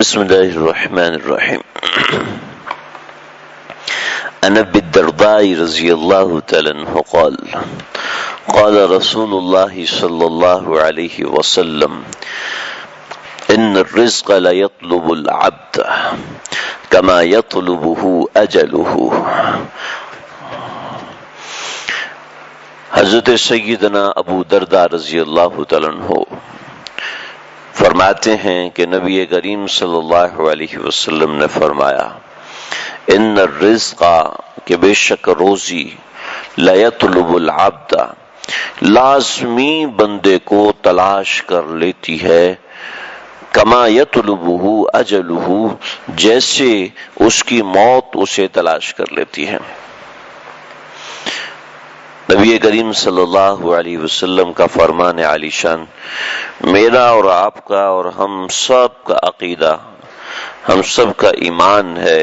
بسم الله الرحمن الرحيم. عن ابي الدرداء رضي الله تعالى عنه قال قال رسول الله صلى الله عليه وسلم ان الرزق لا يطلب العبد كما يطلبه اجله. حضرت سیدنا ابو درداء رضی اللہ تعالیٰ عنہ فرماتے ہیں کہ نبی کریم صلی اللہ علیہ وسلم نے فرمایا ان الرزق کہ بے شک روزی لا يطلب العبد لازمی بندے کو تلاش کر لیتی ہے کما یطلبہ اجلہ جیسے اس کی موت اسے تلاش کر لیتی ہے. نبی کریم صلی اللہ علیہ وسلم کا فرمان عالی شان میرا اور آپ کا اور ہم سب کا عقیدہ، ہم سب کا ایمان ہے.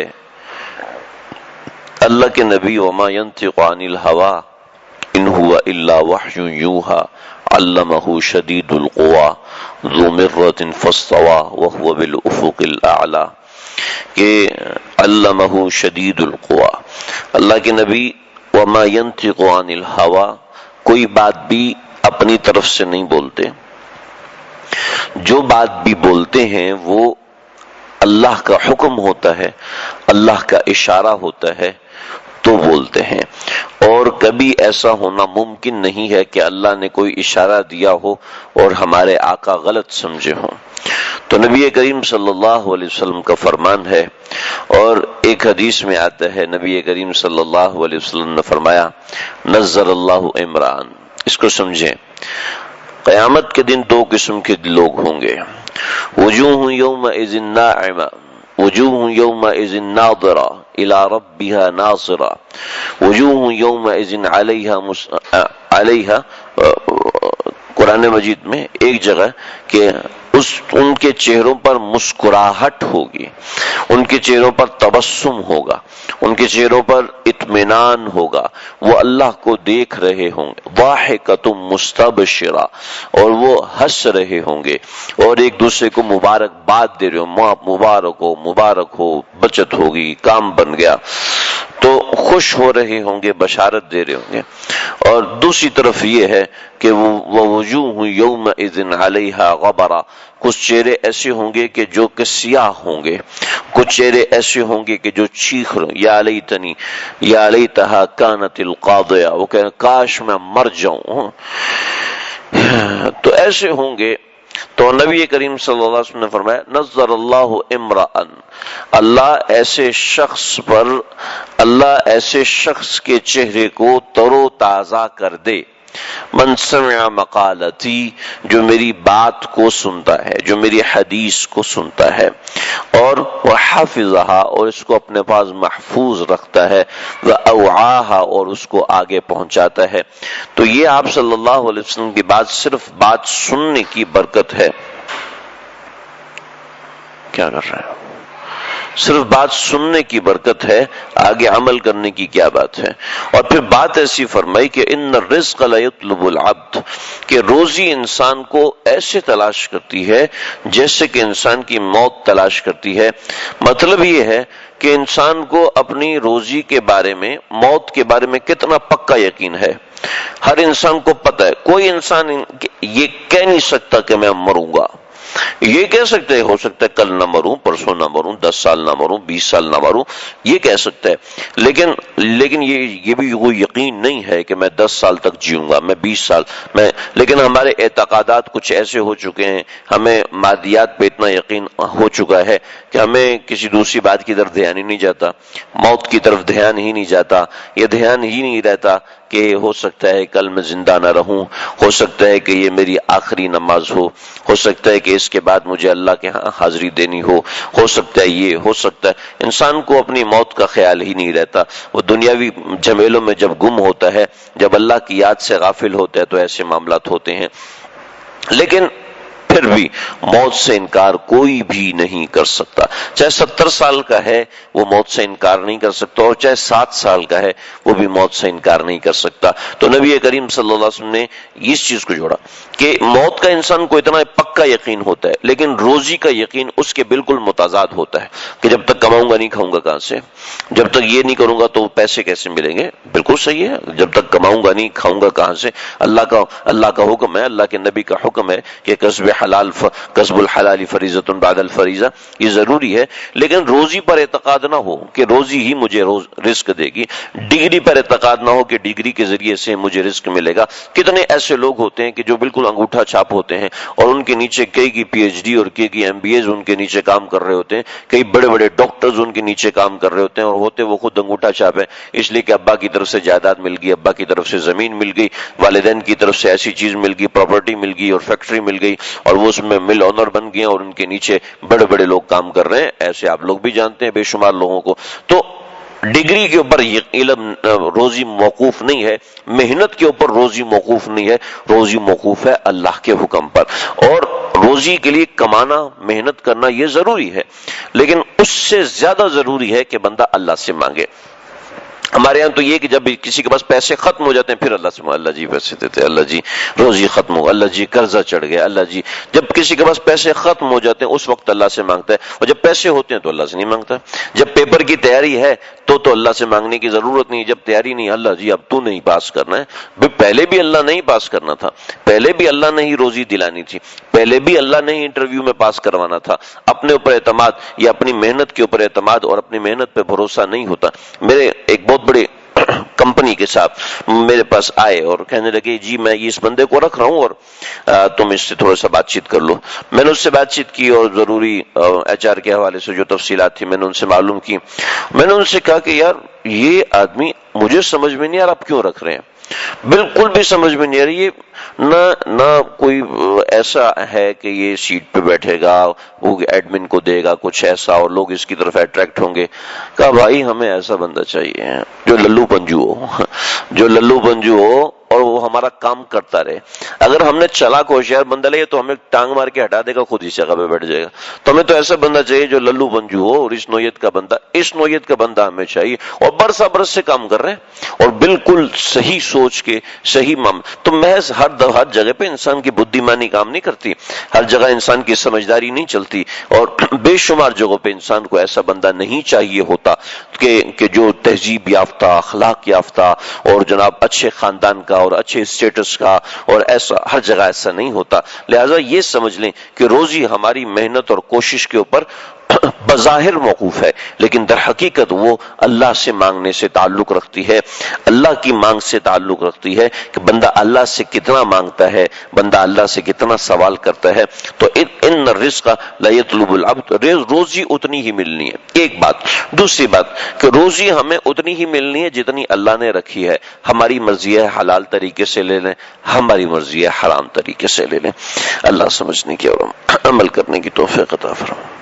اللہ کے نبی وما ينطق عن الهوى ان هو الا وحی یوحى علمہ شدید القوى ذو مرۃ فاستوى وهو بالافق الاعلی کہ علمہ شدید القوى. اللہ کے نبی وما ينطق عن الهوى کوئی بات بھی اپنی طرف سے نہیں بولتے، جو بات بھی بولتے ہیں وہ اللہ کا حکم ہوتا ہے، اللہ کا اشارہ ہوتا ہے تو بولتے ہیں. اور کبھی ایسا ہونا ممکن نہیں ہے کہ اللہ نے کوئی اشارہ دیا ہو اور ہمارے آقا غلط سمجھے ہوں. تو نبی کریم صلی اللہ علیہ وسلم کا فرمان ہے. اور ایک حدیث میں آتا ہے نبی کریم صلی اللہ علیہ وسلم نے فرمایا نظر اللہ عمران. اس کو سمجھیں، قیامت کے دن دو قسم کے لوگ ہوں گے. وجوہ یومئذ ناعمہ وجوہ یومئذ ناظرہ الی ربها ناظرہ وجوہ یومئذ علیہا قرآن مجید میں ایک جگہ کہ ان کے چہروں پر مسکراہٹ ہوگی، ان کے چہروں پر تبسم ہوگا، ان کے چہروں پر اطمینان ہوگا، وہ اللہ کو دیکھ رہے ہوں گے. ضاحکۃ مستبشرہ اور وہ ہنس رہے ہوں گے اور ایک دوسرے کو مبارکباد دے رہے ہوں، مبارک ہو بچت ہوگی، کام بن گیا، تو خوش ہو رہے ہوں گے، بشارت دے رہے ہوں گے. اور دوسری طرف یہ ہے کہ وَوُجُوهٌ يَوْمَئِذٍ عَلَيْهَا غَبَرَةٌ کچھ چہرے ایسے ہوں گے کہ جو کہ سیاہ ہوں گے، کچھ چہرے ایسے ہوں گے کہ جو چیخ رہے یا لیتنی یا لیتہا کانت القاضیہ، وہ کہہ کاش میں مر جاؤں. تو ایسے ہوں گے. تو نبی کریم صلی اللہ علیہ وسلم نے فرمایا نظر اللہ امرأً اللہ ایسے شخص کے چہرے کو تر و تازہ کر دے. من سمع مقالتی جو میری بات کو سنتا ہے، جو میری حدیث کو سنتا ہے اور وحفظها اور اس کو اپنے پاس محفوظ رکھتا ہے، واوعاها اور اس کو آگے پہنچاتا ہے. تو یہ آپ صلی اللہ علیہ وسلم کی بات صرف بات سننے کی برکت ہے. کیا کر رہے ہیں؟ صرف بات سننے کی برکت ہے، آگے عمل کرنے کی کیا بات ہے. اور پھر بات ایسی فرمائی کہ ان الرزق لا يطلب العبد کہ روزی انسان کو ایسے تلاش کرتی ہے جیسے کہ انسان کی موت تلاش کرتی ہے. مطلب یہ ہے کہ انسان کو اپنی روزی کے بارے میں، موت کے بارے میں کتنا پکا یقین ہے. ہر انسان کو پتہ ہے، کوئی انسان یہ کہہ نہیں سکتا کہ میں مروں گا. یہ کہہ سکتے ہیں ہو سکتا ہے کل نہ مروں، پرسوں نہ مروں، 10 سال نہ مروں، 20 سال نہ مروں، یہ کہہ سکتا ہے. لیکن یہ بھی وہ یقین نہیں ہے کہ میں 10 سال تک جیوں گا، میں 20 سال لیکن ہمارے اعتقادات کچھ ایسے ہو چکے ہیں، ہمیں مادیات پہ اتنا یقین ہو چکا ہے کہ ہمیں کسی دوسری بات کی طرف دھیان ہی نہیں جاتا، موت کی طرف دھیان ہی نہیں جاتا. یہ دھیان ہی نہیں رہتا کہ ہو سکتا ہے کل میں زندہ نہ رہوں، ہو سکتا ہے کہ یہ میری آخری نماز ہو سکتا ہے کہ اس کے بعد مجھے اللہ کے ہاں حاضری دینی ہو سکتا ہے یہ ہو سکتا ہے. انسان کو اپنی موت کا خیال ہی نہیں رہتا. وہ دنیاوی جھمیلوں میں جب گم ہوتا ہے، جب اللہ کی یاد سے غافل ہوتا ہے تو ایسے معاملات ہوتے ہیں. لیکن پھر بھی موت سے انکار کوئی بھی نہیں کر سکتا. چاہے 70 سال کا ہے وہ موت سے انکار نہیں کر سکتا، اور چاہے 7 سال کا ہے وہ بھی موت سے انکار نہیں کر سکتا. تو نبی کریم صلی اللہ علیہ وسلم نے اس چیز کو جوڑا کہ موت کا انسان کو اتنا پکا یقین ہوتا ہے، لیکن روزی کا یقین اس کے بالکل متضاد ہوتا ہے کہ جب تک کماؤں گا نہیں کھاؤں گا کہاں سے، جب تک یہ نہیں کروں گا تو پیسے کیسے ملیں گے. بالکل صحیح ہے، جب تک کماؤں گا نہیں کھاؤں گا کہاں سے. اللہ کا حکم ہے، اللہ کے نبی کا حکم ہے کہ کسب الحلال فریضۃ بعد الفریضہ، یہ ضروری ہے. لیکن روزی پر اعتقاد نہ ہو کہ روزی ہی مجھے رزق دے گی، ڈگری پر اعتقاد نہ ہو کہ ڈگری کے ذریعے سے مجھے رزق ملے گا. کتنے ایسے لوگ ہوتے ہیں کہ جو بالکل انگوٹھا چھاپ ہوتے ہیں اور ان کے نیچے کئی کی پی ایچ ڈی اور کئی کی MBAs ان کے نیچے کام کر رہے ہوتے ہیں، کئی بڑے بڑے ڈاکٹرز ان کے نیچے کام کر رہے ہوتے ہیں، اور ہوتے وہ خود انگوٹھا چھاپ ہے، اس لیے کہ ابا کی طرف سے جائیداد مل گئی، ابا کی طرف سے زمین مل گئی، والدین کی طرف سے ایسی چیز مل گئی، پراپرٹی مل گئی اور فیکٹری مل گئی، اور وہ اس میں مل اونر بن گئے اور ان کے نیچے بڑے بڑے لوگ کام کر رہے ہیں. ایسے آپ لوگ بھی جانتے ہیں بے شمار لوگوں کو. تو ڈگری کے اوپر علم روزی موقوف نہیں ہے، محنت کے اوپر روزی موقوف نہیں ہے، روزی موقوف ہے اللہ کے حکم پر. اور روزی کے لیے کمانا، محنت کرنا یہ ضروری ہے، لیکن اس سے زیادہ ضروری ہے کہ بندہ اللہ سے مانگے. ہمارے یہاں تو یہ کہ جب کسی کے پاس پیسے ختم ہو جاتے ہیں پھر اللہ سے مانگے، اللہ جی پیسے دیتے، اللہ جی روزی ختم ہو، اللہ جی قرضہ چڑھ گیا، اللہ جی. جب کسی کے پاس پیسے ختم ہو جاتے ہیں اس وقت اللہ سے مانگتا ہے، اور جب پیسے ہوتے ہیں تو اللہ سے نہیں مانگتا. جب پیپر کی تیاری ہے تو اللہ سے مانگنے کی ضرورت نہیں. جب تیاری نہیں، اللہ جی اب تو نہیں پاس کرنا ہے. پہلے بھی اللہ نہیں پاس کرنا تھا، پہلے بھی اللہ نے ہی روزی دلانی تھی، پہلے بھی اللہ نے ہی انٹرویو میں پاس کروانا تھا. اپنے اوپر اعتماد یا اپنی محنت کے اوپر اعتماد اور اپنی محنت پہ بھروسہ نہیں ہوتا. میرے ایک بہت بڑے کمپنی کے ساتھ میرے پاس آئے اور کہنے لگے جی میں اس بندے کو رکھ رہا ہوں اور تم اس سے تھوڑا سا بات چیت کر لو. میں نے اس سے بات چیت کی اور ضروری HR کے حوالے سے جو تفصیلات تھی میں نے ان سے معلوم کی. میں نے ان سے کہا کہ یار یہ آدمی مجھے سمجھ میں نہیں آ رہا آپ کیوں رکھ رہے ہیں، بالکل بھی سمجھ میں نہیں آ رہی. یہ نہ کوئی ایسا ہے کہ یہ سیٹ پہ بیٹھے گا وہ ایڈمن کو دے گا کچھ ایسا اور لوگ اس کی طرف اٹریکٹ ہوں گے. کہا بھائی ہمیں ایسا بندہ چاہیے جو للو پنجو ہو، جو للو پنجو ہو اور وہ ہمارا کام کرتا رہے. اگر ہم نے چلاک ہوشیار بندہ لے تو ہمیں ٹانگ مار کے ہٹا دے گا، خود اس جگہ پہ بیٹھ جائے گا. تو ہمیں تو ایسا بندہ چاہیے جو للو پنجو ہو اور اس نوعیت کا بندہ ہمیں چاہیے اور برسا برس سے کام کر رہے ہیں اور بالکل صحیح سوچ کے صحیح تو محض ہر جگہ پہ انسان کی بدھیمانی کام نہیں کرتی، ہر جگہ انسان کی سمجھداری نہیں چلتی، اور بے شمار جگہوں پہ انسان کو ایسا بندہ نہیں چاہیے ہوتا کہ جو تہذیب یافتہ، اخلاق یافتہ اور جناب اچھے خاندان کا اور اچھے اسٹیٹس کا، اور ایسا ہر جگہ ایسا نہیں ہوتا. لہٰذا یہ سمجھ لیں کہ روزی ہماری محنت اور کوشش کے اوپر بظاہر موقوف ہے، لیکن در حقیقت وہ اللہ سے مانگنے سے تعلق رکھتی ہے، اللہ کی مانگ سے تعلق رکھتی ہے کہ بندہ اللہ سے کتنا مانگتا ہے، بندہ اللہ سے کتنا سوال کرتا ہے. تو ان الرزق لا يطلب العبد، روزی اتنی ہی ملنی ہے، ایک بات. دوسری بات کہ روزی ہمیں اتنی ہی ملنی ہے جتنی اللہ نے رکھی ہے. ہماری مرضی ہے حلال طریقے سے لے لیں، ہماری مرضی ہے حرام طریقے سے لے لیں. اللہ سمجھنے کی اور عمل کرنے کی توفیق عطا فرمائے.